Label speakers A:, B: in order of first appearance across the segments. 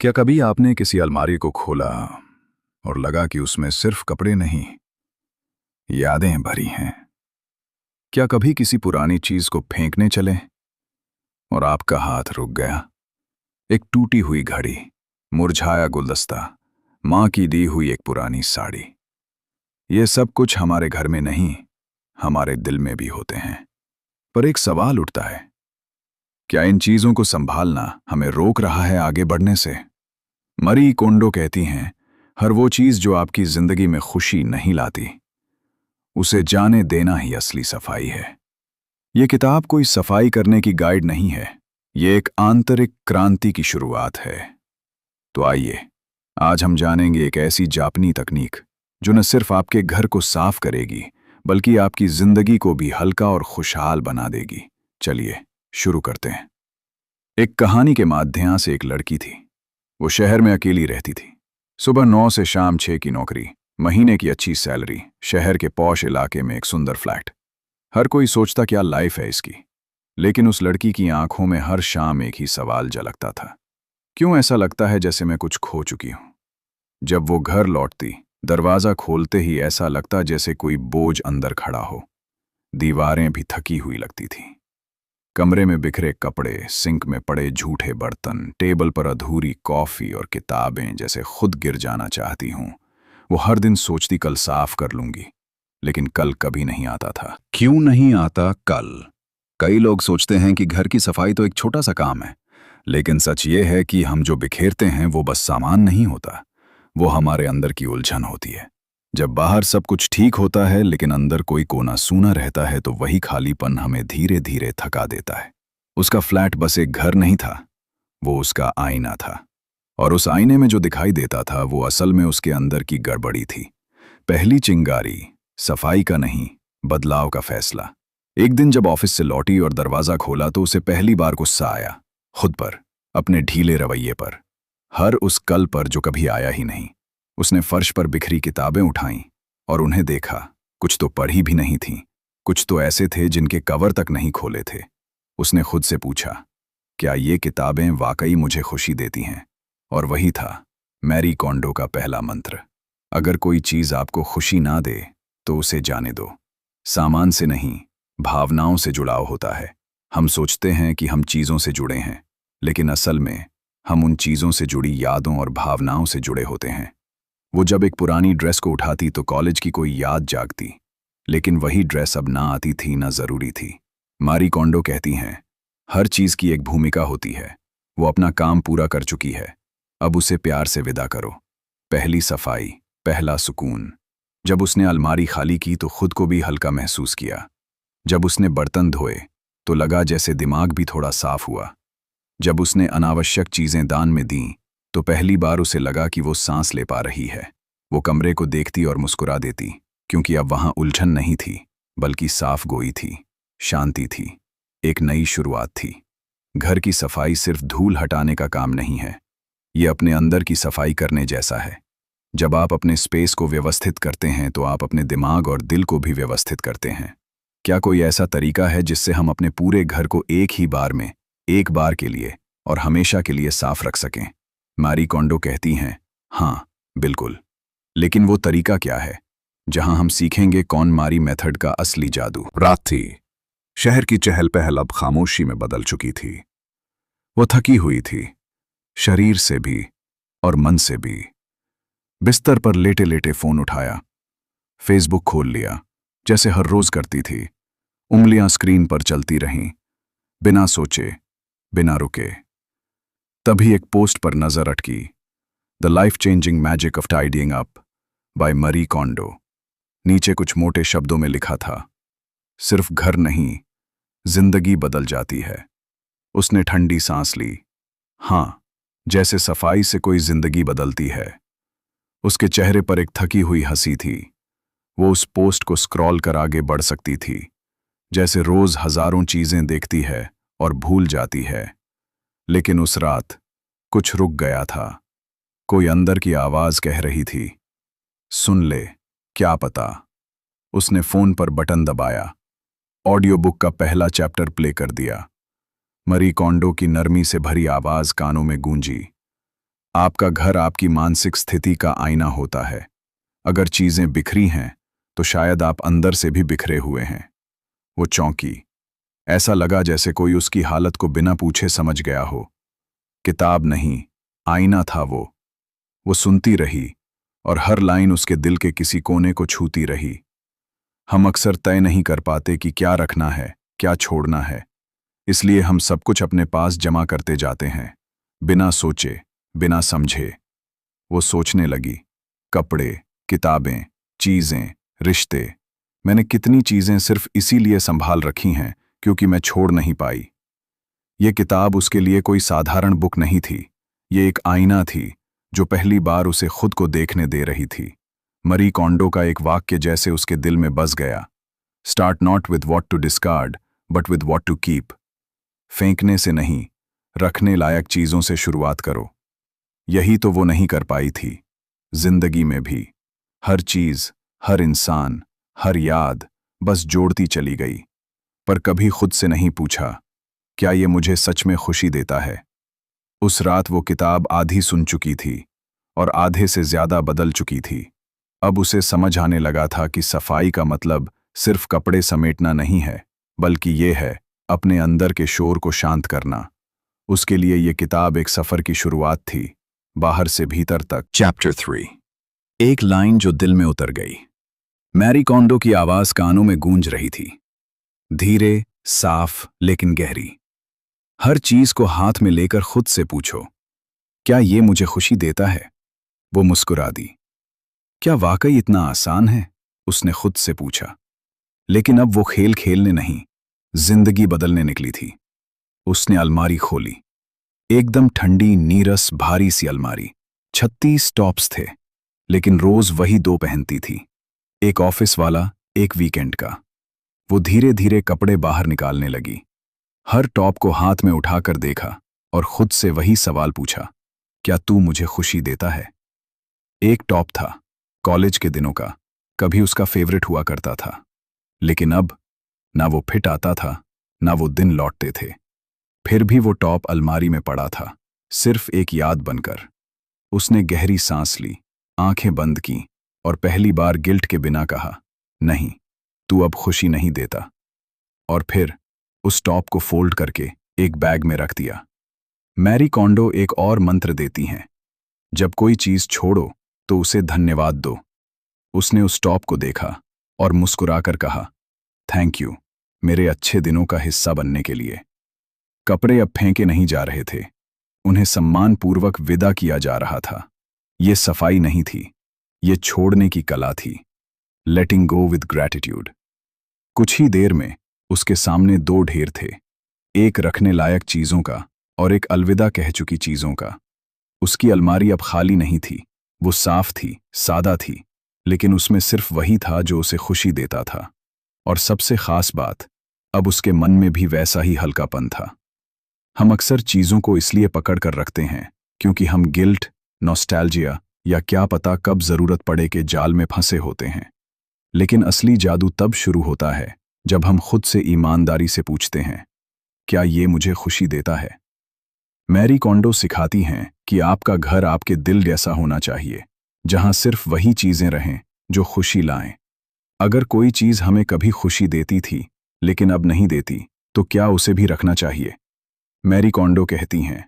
A: क्या कभी आपने किसी अलमारी को खोला और लगा कि उसमें सिर्फ कपड़े नहीं, यादें भरी हैं? क्या कभी किसी पुरानी चीज को फेंकने चले और आपका हाथ रुक गया? एक टूटी हुई घड़ी, मुरझाया गुलदस्ता, माँ की दी हुई एक पुरानी साड़ी। ये सब कुछ हमारे घर में नहीं, हमारे दिल में भी होते हैं। पर एक सवाल उठता है, क्या इन चीजों को संभालना हमें रोक रहा है आगे बढ़ने से? मरी कोंडो कहती हैं, हर वो चीज जो आपकी जिंदगी में खुशी नहीं लाती, उसे जाने देना ही असली सफाई है। ये किताब कोई सफाई करने की गाइड नहीं है, ये एक आंतरिक क्रांति की शुरुआत है। तो आइए, आज हम जानेंगे एक ऐसी जापानी तकनीक जो न सिर्फ आपके घर को साफ करेगी, बल्कि आपकी जिंदगी को भी हल्का और खुशहाल बना देगी। चलिए शुरू करते हैं। एक कहानी के माध्यम से एक लड़की थी। वो शहर में अकेली रहती थी। सुबह 9 से शाम 6 की नौकरी, महीने की अच्छी सैलरी, शहर के पॉश इलाके में एक सुंदर फ्लैट। हर कोई सोचता क्या लाइफ है इसकी। लेकिन उस लड़की की आंखों में हर शाम एक ही सवाल झलकता था, क्यों ऐसा लगता है जैसे मैं कुछ खो चुकी हूं? जब वो घर लौटती, दरवाजा खोलते ही ऐसा लगता जैसे कोई बोझ अंदर खड़ा हो। दीवारें भी थकी हुई लगती थीं। कमरे में बिखरे कपड़े, सिंक में पड़े झूठे बर्तन, टेबल पर अधूरी कॉफी और किताबें जैसे खुद गिर जाना चाहती हूं। वो हर दिन सोचती कल साफ कर लूंगी, लेकिन कल कभी नहीं आता था। क्यों नहीं आता कल? कई लोग सोचते हैं कि घर की सफाई तो एक छोटा सा काम है, लेकिन सच ये है कि हम जो बिखेरते हैं वो बस सामान नहीं होता, वो हमारे अंदर की उलझन होती है। जब बाहर सब कुछ ठीक होता है लेकिन अंदर कोई कोना सूना रहता है, तो वही खालीपन हमें धीरे धीरे थका देता है। उसका फ्लैट बस एक घर नहीं था, वो उसका आईना था। और उस आईने में जो दिखाई देता था वो असल में उसके अंदर की गड़बड़ी थी। पहली चिंगारी सफाई का नहीं, बदलाव का फैसला। एक दिन जब ऑफिस से लौटी और दरवाजा खोला तो उसे पहली बार गुस्सा आया, खुद पर, अपने ढीले रवैये पर, हर उस कल पर जो कभी आया ही नहीं। उसने फर्श पर बिखरी किताबें उठाईं और उन्हें देखा। कुछ तो पढ़ी भी नहीं थीं, कुछ तो ऐसे थे जिनके कवर तक नहीं खोले थे। उसने खुद से पूछा, क्या ये किताबें वाकई मुझे खुशी देती हैं? और वही था मैरी कोंडो का पहला मंत्र। अगर कोई चीज आपको खुशी ना दे तो उसे जाने दो। सामान से नहीं, भावनाओं से जुड़ाव होता है। हम सोचते हैं कि हम चीजों से जुड़े हैं, लेकिन असल में हम उन चीजों से जुड़ी यादों और भावनाओं से जुड़े होते हैं। वो जब एक पुरानी ड्रेस को उठाती तो कॉलेज की कोई याद जागती, लेकिन वही ड्रेस अब ना आती थी, ना जरूरी थी। मारी कोंडो कहती हैं, हर चीज की एक भूमिका होती है। वो अपना काम पूरा कर चुकी है, अब उसे प्यार से विदा करो। पहली सफाई, पहला सुकून। जब उसने अलमारी खाली की तो खुद को भी हल्का महसूस किया। जब उसने बर्तन धोए तो लगा जैसे दिमाग भी थोड़ा साफ हुआ। जब उसने अनावश्यक चीजें दान में दीं तो पहली बार उसे लगा कि वो सांस ले पा रही है। वो कमरे को देखती और मुस्कुरा देती, क्योंकि अब वहां उलझन नहीं थी, बल्कि साफ गोई थी, शांति थी, एक नई शुरुआत थी। घर की सफाई सिर्फ धूल हटाने का काम नहीं है, ये अपने अंदर की सफाई करने जैसा है। जब आप अपने स्पेस को व्यवस्थित करते हैं तो आप अपने दिमाग और दिल को भी व्यवस्थित करते हैं। क्या कोई ऐसा तरीका है जिससे हम अपने पूरे घर को एक ही बार में, एक बार के लिए और हमेशा के लिए साफ रख सकें? मारी कोंडो कहती हैं, हाँ बिल्कुल। लेकिन वो तरीका क्या है जहां हम सीखेंगे कौन मारी मेथड का असली जादू?
B: रात थी। शहर की चहल पहल अब खामोशी में बदल चुकी थी। वो थकी हुई थी, शरीर से भी और मन से भी। बिस्तर पर लेटे लेटे फोन उठाया, फेसबुक खोल लिया, जैसे हर रोज करती थी। उंगलियां स्क्रीन पर चलती रहीं, बिना सोचे, बिना रुके। तभी एक पोस्ट पर नजर अटकी, the life changing magic of tidying up by मरी कोंडो। नीचे कुछ मोटे शब्दों में लिखा था, सिर्फ घर नहीं, जिंदगी बदल जाती है। उसने ठंडी सांस ली। हाँ, जैसे सफाई से कोई जिंदगी बदलती है। उसके चेहरे पर एक थकी हुई हंसी थी। वो उस पोस्ट को स्क्रॉल कर आगे बढ़ सकती थी, जैसे रोज हजारों चीजें देखती है और भूल जाती है। लेकिन उस रात कुछ रुक गया था। कोई अंदर की आवाज कह रही थी, सुन ले, क्या पता। उसने फोन पर बटन दबाया, ऑडियो बुक का पहला चैप्टर प्ले कर दिया। मरी कोंडो की नरमी से भरी आवाज कानों में गूंजी,
A: आपका घर आपकी मानसिक स्थिति का आईना होता है। अगर चीजें बिखरी हैं तो शायद आप अंदर से भी बिखरे हुए हैं। वो चौंकी। ऐसा लगा जैसे कोई उसकी हालत को बिना पूछे समझ गया हो। किताब नहीं, आईना था वो। वो सुनती रही और हर लाइन उसके दिल के किसी कोने को छूती रही। हम अक्सर तय नहीं कर पाते कि क्या रखना है, क्या छोड़ना है। इसलिए हम सब कुछ अपने पास जमा करते जाते हैं, बिना सोचे, बिना समझे। वो सोचने लगी। कपड़े, किताबें, चीजें, रिश्ते, मैंने कितनी चीजें सिर्फ इसीलिए संभाल रखी हैं क्योंकि मैं छोड़ नहीं पाई। ये किताब उसके लिए कोई साधारण बुक नहीं थी। ये एक आईना थी जो पहली बार उसे खुद को देखने दे रही थी। मरी कॉन्डो का एक वाक्य जैसे उसके दिल में बस गया। Start not with what to discard but with what to keep. फेंकने से नहीं, रखने लायक चीजों से शुरुआत करो। यही तो वो नहीं कर पाई थी। जिंदगी में भी हर चीज, हर इंसान, हर याद बस जोड़ती चली गई, पर कभी खुद से नहीं पूछा, क्या ये मुझे सच में खुशी देता है? उस रात वो किताब आधी सुन चुकी थी और आधे से ज्यादा बदल चुकी थी। अब उसे समझ आने लगा था कि सफाई का मतलब सिर्फ कपड़े समेटना नहीं है, बल्कि ये है अपने अंदर के शोर को शांत करना। उसके लिए ये किताब एक सफर की शुरुआत थी, बाहर से भीतर तक। चैप्टर 3। एक लाइन जो दिल में उतर गई। मैरी कॉन्डो की आवाज कानों में गूंज रही थी, धीरे, साफ लेकिन गहरी। हर चीज को हाथ में लेकर खुद से पूछो, क्या ये मुझे खुशी देता है? वो मुस्कुरा दी। क्या वाकई इतना आसान है? उसने खुद से पूछा। लेकिन अब वो खेल खेलने नहीं, जिंदगी बदलने निकली थी। उसने अलमारी खोली। एकदम ठंडी, नीरस, भारी सी अलमारी। 36 टॉप्स थे, लेकिन रोज वही 2 पहनती थी, एक ऑफिस वाला, एक वीकेंड का। वो धीरे धीरे कपड़े बाहर निकालने लगी। हर टॉप को हाथ में उठाकर देखा और खुद से वही सवाल पूछा, क्या तू मुझे खुशी देता है? एक टॉप था, कॉलेज के दिनों का, कभी उसका फेवरेट हुआ करता था। लेकिन अब ना वो फिट आता था, ना वो दिन लौटते थे। फिर भी वो टॉप अलमारी में पड़ा था, सिर्फ एक याद बनकर। उसने गहरी सांस ली, आंखें बंद की और पहली बार गिल्ट के बिना कहा, नहीं, तू अब खुशी नहीं देता। और फिर उस टॉप को फोल्ड करके एक बैग में रख दिया। मैरी कॉन्डो एक और मंत्र देती हैं, जब कोई चीज छोड़ो तो उसे धन्यवाद दो। उसने उस टॉप को देखा और मुस्कुराकर कहा, थैंक यू, मेरे अच्छे दिनों का हिस्सा बनने के लिए। कपड़े अब फेंके नहीं जा रहे थे, उन्हें सम्मानपूर्वक विदा किया जा रहा था। ये सफाई नहीं थी, ये छोड़ने की कला थी। लेटिंग गो विद ग्रैटिट्यूड। कुछ ही देर में उसके सामने 2 ढेर थे, एक रखने लायक चीजों का और एक अलविदा कह चुकी चीजों का। उसकी अलमारी अब खाली नहीं थी, वो साफ थी, सादा थी, लेकिन उसमें सिर्फ वही था जो उसे खुशी देता था। और सबसे खास बात, अब उसके मन में भी वैसा ही हल्कापन था। हम अक्सर चीजों को इसलिए पकड़ कर रखते हैं क्योंकि हम गिल्ट, नॉस्टैल्जिया या क्या पता कब जरूरत पड़े के जाल में फंसे होते हैं। लेकिन असली जादू तब शुरू होता है जब हम खुद से ईमानदारी से पूछते हैं, क्या ये मुझे खुशी देता है? मैरी कॉन्डो सिखाती हैं कि आपका घर आपके दिल जैसा होना चाहिए, जहां सिर्फ वही चीजें रहें जो खुशी लाएं। अगर कोई चीज हमें कभी खुशी देती थी लेकिन अब नहीं देती, तो क्या उसे भी रखना चाहिए? मैरी कॉन्डो कहती हैं,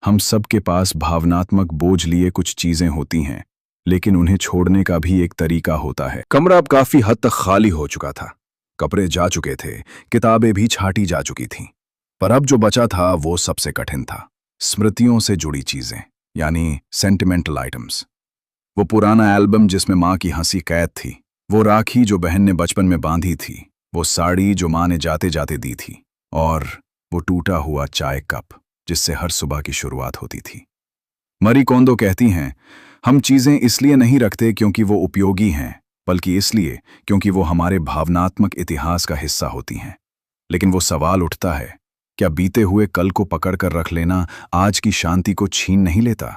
A: हम सब के पास भावनात्मक बोझ लिए कुछ चीजें होती हैं, लेकिन उन्हें छोड़ने का भी एक तरीका होता है। कमरा अब काफी हद तक खाली हो चुका था। कपड़े जा चुके थे, किताबें भी छांटी जा चुकी थीं, पर अब जो बचा था वो सबसे कठिन था। स्मृतियों से जुड़ी चीजें, यानी सेंटिमेंटल आइटम्स। वो पुराना एल्बम जिसमें माँ की हंसी कैद थी, वो राखी जो बहन ने बचपन में बांधी थी, वो साड़ी जो माँ ने जाते जाते दी थी, और वो टूटा हुआ चाय कप जिससे हर सुबह की शुरुआत होती थी। मरी कॉन्डो कहती हैं, हम चीजें इसलिए नहीं रखते क्योंकि वो उपयोगी हैं, बल्कि इसलिए क्योंकि वो हमारे भावनात्मक इतिहास का हिस्सा होती हैं। लेकिन वो सवाल उठता है, क्या बीते हुए कल को पकड़कर रख लेना आज की शांति को छीन नहीं लेता?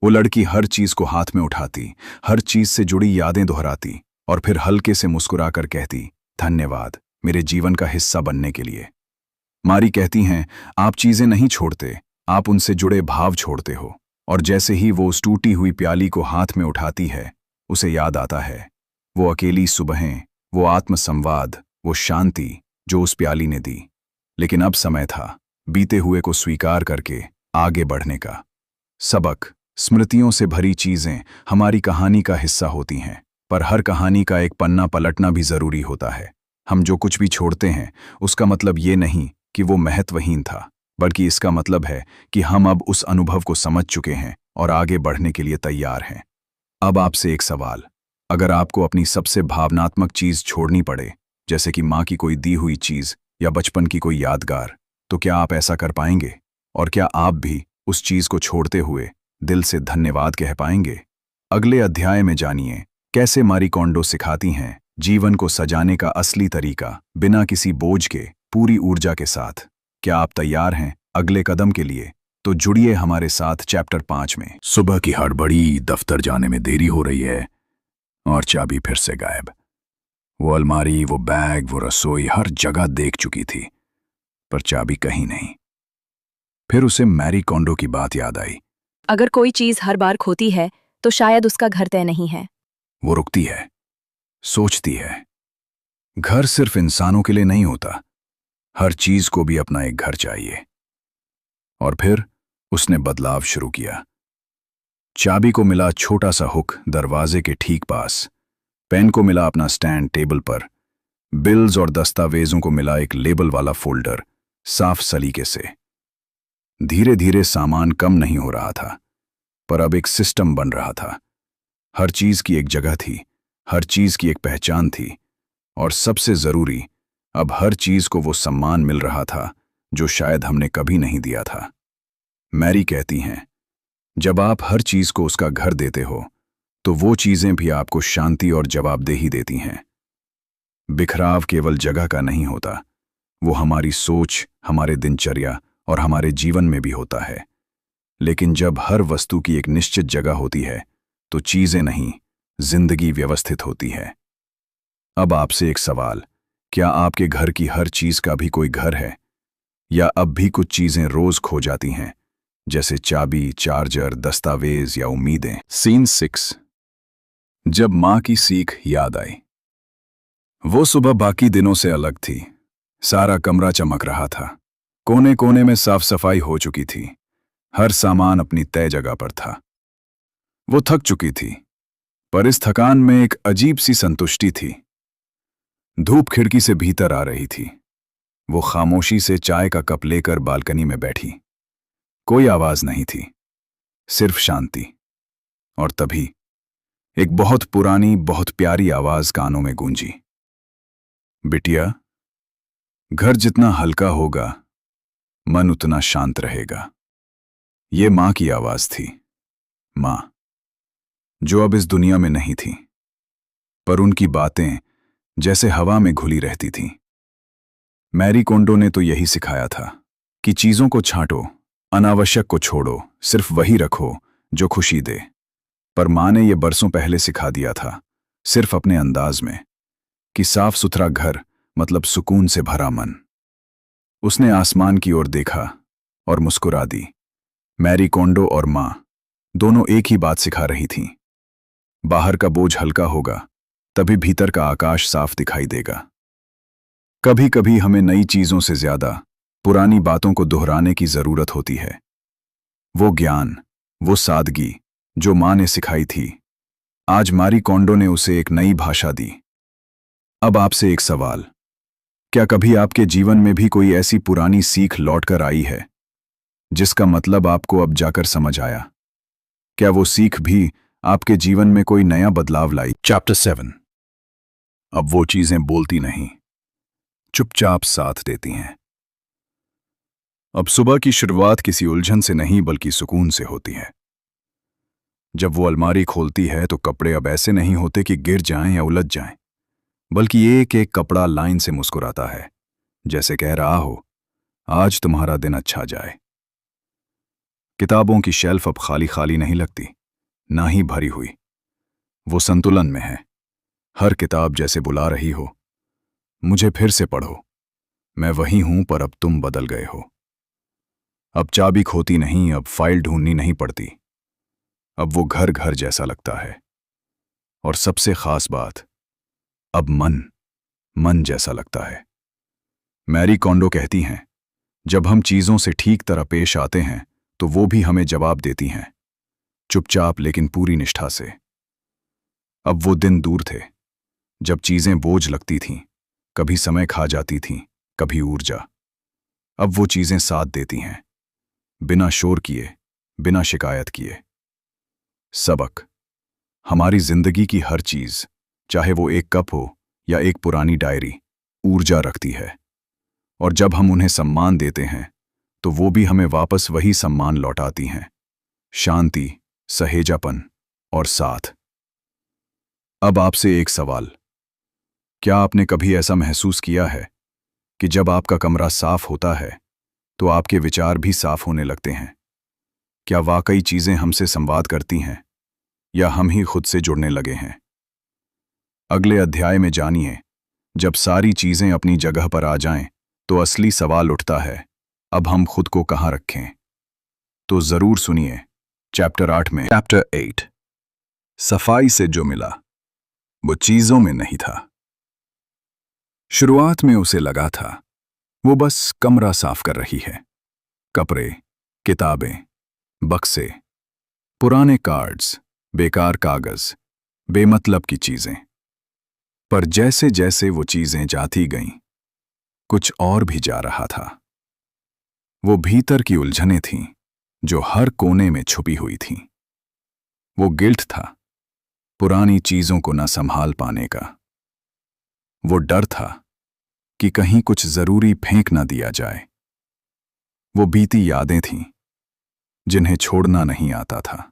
A: वो लड़की हर चीज को हाथ में उठाती, हर चीज से जुड़ी यादें दोहराती और फिर हल्के से मुस्कुराकर कहती, धन्यवाद, मेरे जीवन का हिस्सा बनने के लिए। मारी कहती हैं, आप चीजें नहीं छोड़ते, आप उनसे जुड़े भाव छोड़ते हो। और जैसे ही वो उस टूटी हुई प्याली को हाथ में उठाती है, उसे याद आता है वो अकेली सुबहें, वो आत्मसंवाद, वो शांति जो उस प्याली ने दी। लेकिन अब समय था बीते हुए को स्वीकार करके आगे बढ़ने का। सबक, स्मृतियों से भरी चीजें हमारी कहानी का हिस्सा होती हैं, पर हर कहानी का एक पन्ना पलटना भी जरूरी होता है। हम जो कुछ भी छोड़ते हैं उसका मतलब ये नहीं कि वो महत्वहीन था, बल्कि इसका मतलब है कि हम अब उस अनुभव को समझ चुके हैं और आगे बढ़ने के लिए तैयार हैं। अब आपसे एक सवाल, अगर आपको अपनी सबसे भावनात्मक चीज छोड़नी पड़े, जैसे कि माँ की कोई दी हुई चीज या बचपन की कोई यादगार, तो क्या आप ऐसा कर पाएंगे? और क्या आप भी उस चीज को छोड़ते हुए दिल से धन्यवाद कह पाएंगे? अगले अध्याय में जानिए कैसे मारी कोंडो सिखाती हैं जीवन को सजाने का असली तरीका, बिना किसी बोझ के, पूरी ऊर्जा के साथ। क्या आप तैयार हैं अगले कदम के लिए? तो जुड़िए हमारे साथ चैप्टर 5 में।
B: सुबह की हड़बड़ी, दफ्तर जाने में देरी हो रही है और चाबी फिर से गायब। वो अलमारी, वो बैग, वो रसोई, हर जगह देख चुकी थी, पर चाबी कहीं नहीं। फिर उसे मैरी कोंडो की बात याद आई।
C: अगर कोई चीज हर बार खोती है तो शायद उसका घर तय नहीं है।
A: वो रुकती है, सोचती है। घर सिर्फ इंसानों के लिए नहीं होता, हर चीज को भी अपना एक घर चाहिए। और फिर उसने बदलाव शुरू किया। चाबी को मिला छोटा सा हुक दरवाजे के ठीक पास, पेन को मिला अपना स्टैंड टेबल पर, बिल्स और दस्तावेजों को मिला एक लेबल वाला फोल्डर साफ सलीके से। धीरे धीरे सामान कम नहीं हो रहा था, पर अब एक सिस्टम बन रहा था। हर चीज की एक जगह थी, हर चीज की एक पहचान थी, और सबसे जरूरी, अब हर चीज को वो सम्मान मिल रहा था जो शायद हमने कभी नहीं दिया था। मैरी कहती हैं, जब आप हर चीज को उसका घर देते हो, तो वो चीजें भी आपको शांति और जवाबदेही देती हैं। बिखराव केवल जगह का नहीं होता, वो हमारी सोच, हमारे दिनचर्या और हमारे जीवन में भी होता है। लेकिन जब हर वस्तु की एक निश्चित जगह होती है, तो चीजें नहीं, जिंदगी व्यवस्थित होती है। अब आपसे एक सवाल, क्या आपके घर की हर चीज का भी कोई घर है? या अब भी कुछ चीजें रोज खो जाती हैं, जैसे चाबी, चार्जर, दस्तावेज या उम्मीदें? सीन 6। जब मां की सीख याद आई। वो सुबह बाकी दिनों से अलग थी। सारा कमरा चमक रहा था, कोने कोने में साफ सफाई हो चुकी थी, हर सामान अपनी तय जगह पर था। वो थक चुकी थी, पर इस थकान में एक अजीब सी संतुष्टि थी। धूप खिड़की से भीतर आ रही थी। वो खामोशी से चाय का कप लेकर बालकनी में बैठी। कोई आवाज नहीं थी, सिर्फ शांति। और तभी एक बहुत पुरानी, बहुत प्यारी आवाज कानों में गूंजी। बिटिया, घर जितना हल्का होगा, मन उतना शांत रहेगा। ये मां की आवाज थी। मां, जो अब इस दुनिया में नहीं थी, पर उनकी बातें जैसे हवा में घुली रहती थीं। मैरी कोंडो ने तो यही सिखाया था कि चीजों को छांटो, अनावश्यक को छोड़ो, सिर्फ वही रखो जो खुशी दे। पर मां ने यह बरसों पहले सिखा दिया था, सिर्फ अपने अंदाज में, कि साफ सुथरा घर मतलब सुकून से भरा मन। उसने आसमान की ओर देखा और मुस्कुरा दी। मैरी कोंडो और मां दोनों एक ही बात सिखा रही थीं। बाहर का बोझ हल्का होगा, तभी भीतर का आकाश साफ दिखाई देगा। कभी कभी हमें नई चीजों से ज्यादा पुरानी बातों को दोहराने की जरूरत होती है। वो ज्ञान, वो सादगी जो मां ने सिखाई थी, आज मारी कोंडो ने उसे एक नई भाषा दी। अब आपसे एक सवाल, क्या कभी आपके जीवन में भी कोई ऐसी पुरानी सीख लौटकर आई है जिसका मतलब आपको अब जाकर समझ आया? क्या वो सीख भी आपके जीवन में कोई नया बदलाव लाई? चैप्टर 7। अब वो चीजें बोलती नहीं, चुपचाप साथ देती हैं। अब सुबह की शुरुआत किसी उलझन से नहीं बल्कि सुकून से होती है। जब वो अलमारी खोलती है तो कपड़े अब ऐसे नहीं होते कि गिर जाएं या उलझ जाएं, बल्कि एक एक कपड़ा लाइन से मुस्कुराता है, जैसे कह रहा हो, आज तुम्हारा दिन अच्छा जाए। किताबों की शेल्फ अब खाली खाली नहीं लगती, ना ही भरी हुई। वो संतुलन में है। हर किताब जैसे बुला रही हो, मुझे फिर से पढ़ो, मैं वही हूं पर अब तुम बदल गए हो। अब चाबी खोती नहीं, अब फाइल ढूंढनी नहीं पड़ती, अब वो घर घर जैसा लगता है। और सबसे खास बात, अब मन मन जैसा लगता है। मैरी कोंडो कहती हैं, जब हम चीजों से ठीक तरह पेश आते हैं तो वो भी हमें जवाब देती हैं, चुपचाप लेकिन पूरी निष्ठा से। अब वो दिन दूर थे जब चीजें बोझ लगती थीं, कभी समय खा जाती थीं, कभी ऊर्जा। अब वो चीजें साथ देती हैं, बिना शोर किए, बिना शिकायत किए। सबक, हमारी जिंदगी की हर चीज, चाहे वो एक कप हो या एक पुरानी डायरी, ऊर्जा रखती है। और जब हम उन्हें सम्मान देते हैं तो वो भी हमें वापस वही सम्मान लौटाती हैं, शांति, सहेजापन और साथ। अब आपसे एक सवाल, क्या आपने कभी ऐसा महसूस किया है कि जब आपका कमरा साफ होता है तो आपके विचार भी साफ होने लगते हैं? क्या वाकई चीजें हमसे संवाद करती हैं या हम ही खुद से जुड़ने लगे हैं? अगले अध्याय में जानिए, जब सारी चीजें अपनी जगह पर आ जाएं तो असली सवाल उठता है, अब हम खुद को कहाँ रखें? तो जरूर सुनिए चैप्टर 8 में। चैप्टर 8, सफाई से जो मिला वो चीजों में नहीं था। शुरुआत में उसे लगा था वो बस कमरा साफ कर रही है। कपड़े, किताबें, बक्से, पुराने कार्ड्स, बेकार कागज, बेमतलब की चीजें। पर जैसे जैसे वो चीजें जाती गईं, कुछ और भी जा रहा था। वो भीतर की उलझनें थीं जो हर कोने में छुपी हुई थीं। वो गिल्ट था, पुरानी चीजों को न संभाल पाने का। वो डर था कि कहीं कुछ जरूरी फेंक ना दिया जाए। वो बीती यादें थीं जिन्हें छोड़ना नहीं आता था।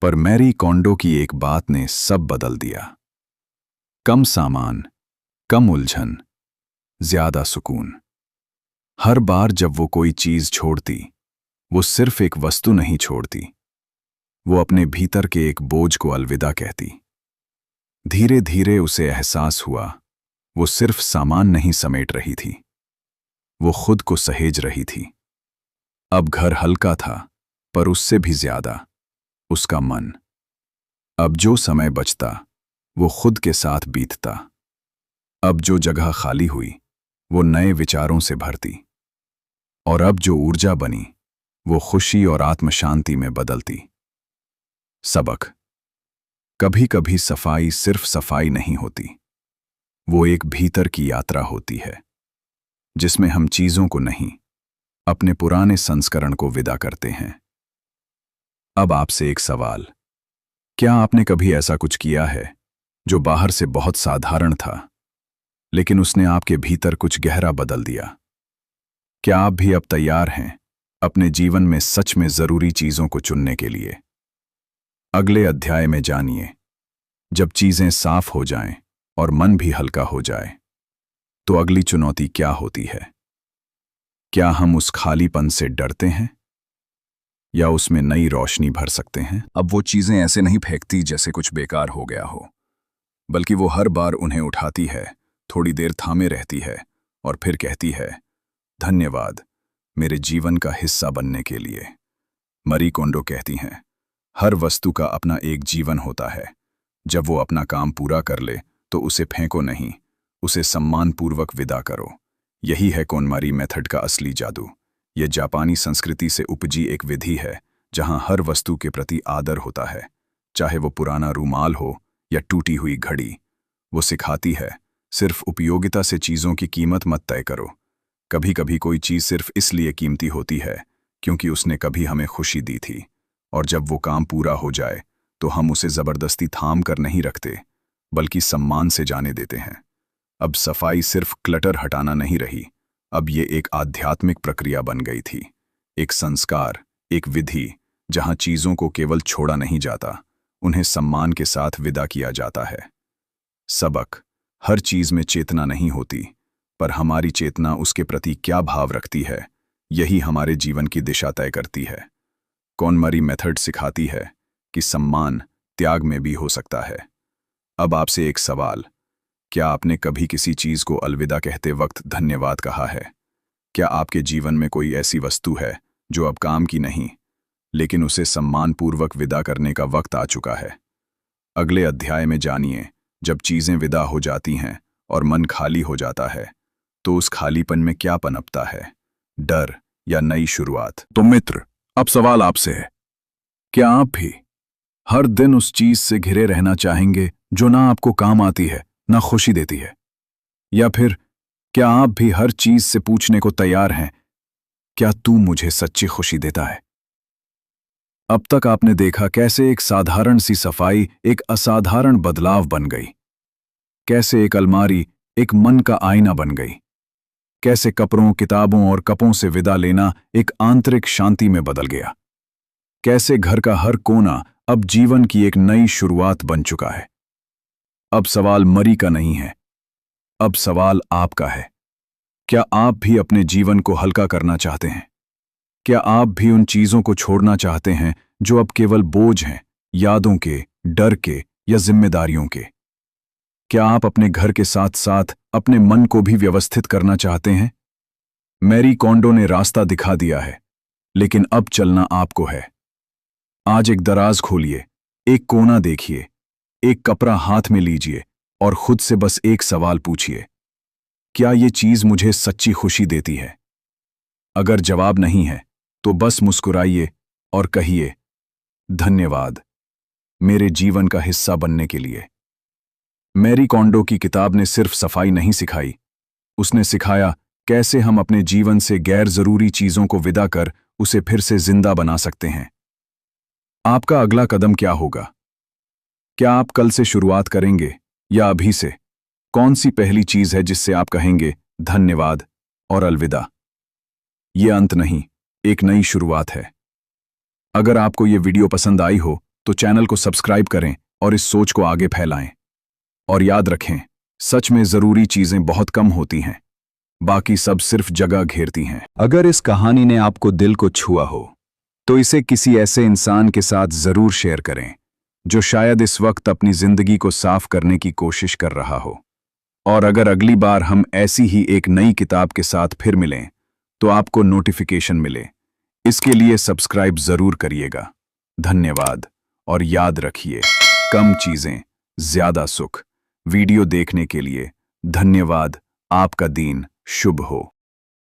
A: पर मैरी कोंडो की एक बात ने सब बदल दिया। कम सामान, कम उलझन, ज्यादा सुकून। हर बार जब वो कोई चीज छोड़ती, वो सिर्फ एक वस्तु नहीं छोड़ती, वो अपने भीतर के एक बोझ को अलविदा कहती। धीरे धीरे उसे एहसास हुआ, वो सिर्फ सामान नहीं समेट रही थी, वो खुद को सहेज रही थी। अब घर हल्का था, पर उससे भी ज्यादा उसका मन। अब जो समय बचता वो खुद के साथ बीतता। अब जो जगह खाली हुई वो नए विचारों से भरती। और अब जो ऊर्जा बनी वो खुशी और आत्मशांति में बदलती। सबक, कभी कभी सफाई सिर्फ सफाई नहीं होती, वो एक भीतर की यात्रा होती है जिसमें हम चीजों को नहीं, अपने पुराने संस्करण को विदा करते हैं। अब आपसे एक सवाल, क्या आपने कभी ऐसा कुछ किया है जो बाहर से बहुत साधारण था, लेकिन उसने आपके भीतर कुछ गहरा बदल दिया? क्या आप भी अब तैयार हैं अपने जीवन में सच में जरूरी चीजों को चुनने के लिए? अगले अध्याय में जानिए, जब चीजें साफ हो जाएं और मन भी हल्का हो जाए तो अगली चुनौती क्या होती है। क्या हम उस खालीपन से डरते हैं या उसमें नई रोशनी भर सकते हैं? अब वो चीजें ऐसे नहीं फेंकती जैसे कुछ बेकार हो गया हो, बल्कि वो हर बार उन्हें उठाती है, थोड़ी देर थामे रहती है और फिर कहती है, धन्यवाद मेरे जीवन का हिस्सा बनने के लिए। मैरी कोंडो कहती हैं, हर वस्तु का अपना एक जीवन होता है। जब वो अपना काम पूरा कर ले तो उसे फेंको नहीं, उसे सम्मानपूर्वक विदा करो। यही है कोनमारी मेथड का असली जादू। यह जापानी संस्कृति से उपजी एक विधि है जहां हर वस्तु के प्रति आदर होता है, चाहे वो पुराना रूमाल हो या टूटी हुई घड़ी। वो सिखाती है, सिर्फ उपयोगिता से चीजों की कीमत मत तय करो। कभी कभी कोई चीज सिर्फ इसलिए कीमती होती है क्योंकि उसने कभी हमें खुशी दी थी, और जब वो काम पूरा हो जाए तो हम उसे जबरदस्ती थाम कर नहीं रखते, बल्कि सम्मान से जाने देते हैं। अब सफाई सिर्फ क्लटर हटाना नहीं रही, अब ये एक आध्यात्मिक प्रक्रिया बन गई थी, एक संस्कार, एक विधि जहां चीजों को केवल छोड़ा नहीं जाता, उन्हें सम्मान के साथ विदा किया जाता है। सबक, हर चीज में चेतना नहीं होती, पर हमारी चेतना उसके प्रति क्या भाव रखती है, यही हमारे जीवन की दिशा तय करती है। कोनमारी मेथड सिखाती है कि सम्मान त्याग में भी हो सकता है। अब आपसे एक सवाल, क्या आपने कभी किसी चीज को अलविदा कहते वक्त धन्यवाद कहा है? क्या आपके जीवन में कोई ऐसी वस्तु है जो अब काम की नहीं, लेकिन उसे सम्मानपूर्वक विदा करने का वक्त आ चुका है। अगले अध्याय में जानिए, जब चीजें विदा हो जाती हैं और मन खाली हो जाता है, तो उस खालीपन में क्या पनपता है, डर या नई शुरुआत। तो मित्र, अब सवाल आपसे है, क्या आप भी हर दिन उस चीज से घिरे रहना चाहेंगे जो ना आपको काम आती है, ना खुशी देती है? या फिर क्या आप भी हर चीज से पूछने को तैयार हैं, क्या तू मुझे सच्ची खुशी देता है? अब तक आपने देखा कैसे एक साधारण सी सफाई एक असाधारण बदलाव बन गई, कैसे एक अलमारी एक मन का आईना बन गई, कैसे कपड़ों, किताबों और कपों से विदा लेना एक आंतरिक शांति में बदल गया, कैसे घर का हर कोना अब जीवन की एक नई शुरुआत बन चुका है। अब सवाल मरी का नहीं है, अब सवाल आपका है। क्या आप भी अपने जीवन को हल्का करना चाहते हैं? क्या आप भी उन चीजों को छोड़ना चाहते हैं जो अब केवल बोझ हैं, यादों के, डर के या जिम्मेदारियों के? क्या आप अपने घर के साथ साथ अपने मन को भी व्यवस्थित करना चाहते हैं? मैरी कोंडो ने रास्ता दिखा दिया है, लेकिन अब चलना आपको है। आज एक दराज खोलिए, एक कोना देखिए, एक कपड़ा हाथ में लीजिए और खुद से बस एक सवाल पूछिए, क्या ये चीज मुझे सच्ची खुशी देती है? अगर जवाब नहीं है तो बस मुस्कुराइए और कहिए, धन्यवाद मेरे जीवन का हिस्सा बनने के लिए। मैरी कोंडो की किताब ने सिर्फ सफाई नहीं सिखाई, उसने सिखाया कैसे हम अपने जीवन से गैर जरूरी चीजों को विदा कर उसे फिर से जिंदा बना सकते हैं। आपका अगला कदम क्या होगा? क्या आप कल से शुरुआत करेंगे या अभी से? कौन सी पहली चीज है जिससे आप कहेंगे धन्यवाद और अलविदा? ये अंत नहीं, एक नई शुरुआत है। अगर आपको ये वीडियो पसंद आई हो तो चैनल को सब्सक्राइब करें और इस सोच को आगे फैलाएं। और याद रखें, सच में जरूरी चीजें बहुत कम होती हैं, बाकी सब सिर्फ जगह घेरती हैं।
B: अगर इस कहानी ने आपको दिल को छुआ हो तो इसे किसी ऐसे इंसान के साथ जरूर शेयर करें जो शायद इस वक्त अपनी जिंदगी को साफ करने की कोशिश कर रहा हो। और अगर अगली बार हम ऐसी ही एक नई किताब के साथ फिर मिलें तो आपको नोटिफिकेशन मिले, इसके लिए सब्सक्राइब जरूर करिएगा। धन्यवाद और याद रखिए, कम चीजें ज्यादा सुख। वीडियो देखने के लिए धन्यवाद। आपका दिन शुभ हो।